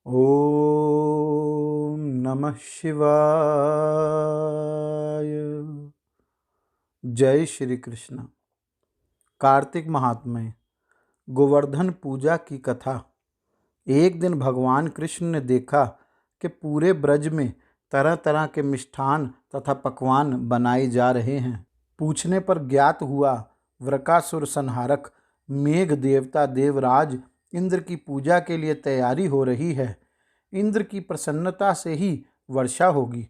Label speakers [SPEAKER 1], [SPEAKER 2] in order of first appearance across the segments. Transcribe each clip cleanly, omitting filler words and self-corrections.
[SPEAKER 1] ओम नमः शिवाय। जय श्री कृष्ण। कार्तिक महात्म्य। गोवर्धन पूजा की कथा। एक दिन भगवान कृष्ण ने देखा कि पूरे ब्रज में तरह तरह के मिष्ठान तथा पकवान बनाए जा रहे हैं। पूछने पर ज्ञात हुआ वृकासुर संहारक मेघ देवता देवराज इंद्र की पूजा के लिए तैयारी हो रही है। इंद्र की प्रसन्नता से ही वर्षा होगी,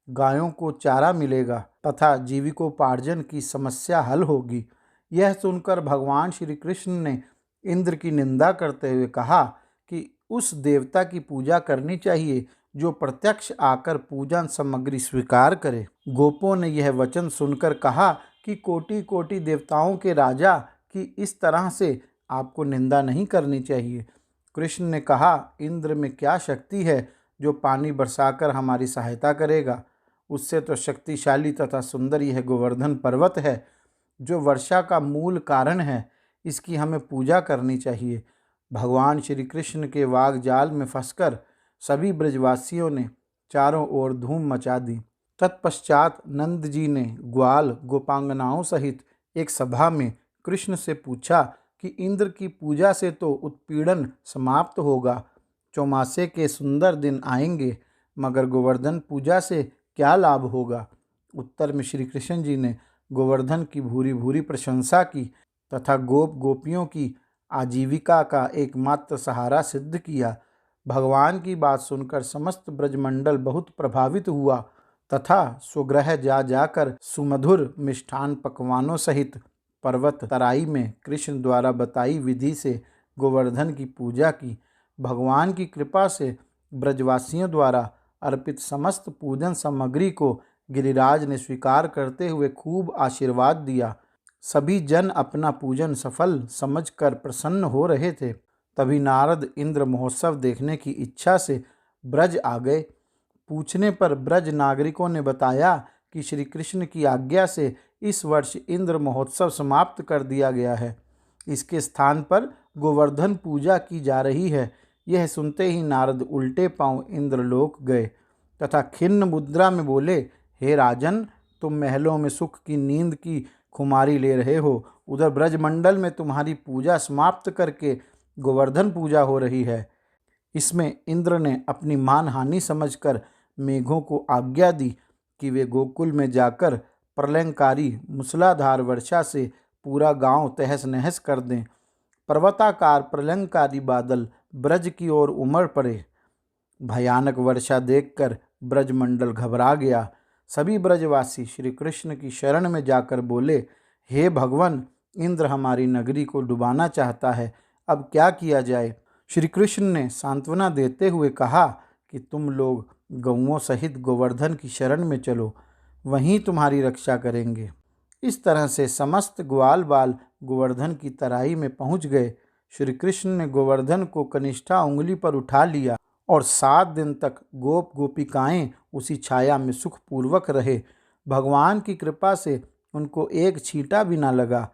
[SPEAKER 1] गायों को चारा मिलेगा तथा जीविकोपार्जन की समस्या हल होगी। यह सुनकर भगवान श्री कृष्ण ने इंद्र की निंदा करते हुए कहा कि उस देवता की पूजा करनी चाहिए जो प्रत्यक्ष आकर पूजन सामग्री स्वीकार करे। गोपों ने यह वचन सुनकर कहा कि कोटि कोटि देवताओं के राजा की इस तरह से आपको निंदा नहीं करनी चाहिए। कृष्ण ने कहा, इंद्र में क्या शक्ति है जो पानी बरसाकर हमारी सहायता करेगा। उससे तो शक्तिशाली तथा सुंदर यह गोवर्धन पर्वत है जो वर्षा का मूल कारण है। इसकी हमें पूजा करनी चाहिए। भगवान श्री कृष्ण के वागजाल में फंसकर सभी ब्रजवासियों ने चारों ओर धूम मचा दी। तत्पश्चात नंद जी ने ग्वाल गोपांगनाओं सहित एक सभा में कृष्ण से पूछा कि इंद्र की पूजा से तो उत्पीड़न समाप्त होगा, चौमासे के सुंदर दिन आएंगे, मगर गोवर्धन पूजा से क्या लाभ होगा। उत्तर में श्री कृष्ण जी ने गोवर्धन की भूरी भूरी प्रशंसा की तथा गोप गोपियों की आजीविका का एकमात्र सहारा सिद्ध किया। भगवान की बात सुनकर समस्त ब्रजमंडल बहुत प्रभावित हुआ तथा स्वगृह जा जाकर सुमधुर मिष्ठान पकवानों सहित पर्वत तराई में कृष्ण द्वारा बताई विधि से गोवर्धन की पूजा की। भगवान की कृपा से ब्रजवासियों द्वारा अर्पित समस्त पूजन सामग्री को गिरिराज ने स्वीकार करते हुए खूब आशीर्वाद दिया। सभी जन अपना पूजन सफल समझकर प्रसन्न हो रहे थे। तभी नारद इंद्र महोत्सव देखने की इच्छा से ब्रज आ गए। पूछने पर ब्रज नागरिकों ने बताया कि श्री कृष्ण की आज्ञा से इस वर्ष इंद्र महोत्सव समाप्त कर दिया गया है। इसके स्थान पर गोवर्धन पूजा की जा रही है। यह सुनते ही नारद उल्टे पांव इंद्रलोक गए तथा खिन्न मुद्रा में बोले, हे राजन, तुम महलों में सुख की नींद की खुमारी ले रहे हो, उधर ब्रजमंडल में तुम्हारी पूजा समाप्त करके गोवर्धन पूजा हो रही है। इसमें इंद्र ने अपनी मानहानि समझकर मेघों को आज्ञा दी कि वे गोकुल में जाकर प्रलयंकारी मूसलाधार वर्षा से पूरा गांव तहस नहस कर दें। पर्वताकार प्रलयंकारी बादल ब्रज की ओर उमड़ पड़े। भयानक वर्षा देखकर ब्रजमंडल घबरा गया। सभी ब्रजवासी श्री कृष्ण की शरण में जाकर बोले, हे भगवान, इंद्र हमारी नगरी को डुबाना चाहता है, अब क्या किया जाए। श्री कृष्ण ने सांत्वना देते हुए कहा कि तुम लोग गौओं सहित गोवर्धन की शरण में चलो, वहीं तुम्हारी रक्षा करेंगे। इस तरह से समस्त ग्वाल बाल गोवर्धन की तराई में पहुंच गए। श्री कृष्ण ने गोवर्धन को कनिष्ठा उंगली पर उठा लिया और 7 दिन तक गोप गोपिकाएं उसी छाया में सुखपूर्वक रहे। भगवान की कृपा से उनको एक छींटा भी न लगा।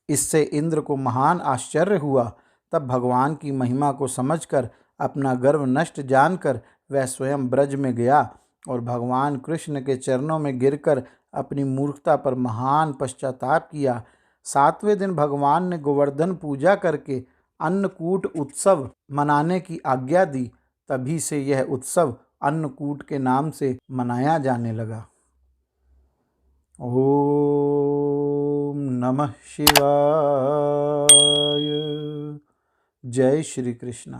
[SPEAKER 1] इससे इंद्र को महान आश्चर्य हुआ। तब भगवान की महिमा को समझकर अपना गर्व नष्ट जानकर वह स्वयं ब्रज में गया और भगवान कृष्ण के चरणों में गिरकर अपनी मूर्खता पर महान पश्चाताप किया। 7वें दिन भगवान ने गोवर्धन पूजा करके अन्नकूट उत्सव मनाने की आज्ञा दी। तभी से यह उत्सव अन्नकूट के नाम से मनाया जाने लगा। ओम नमः शिवाय। जय श्री कृष्ण।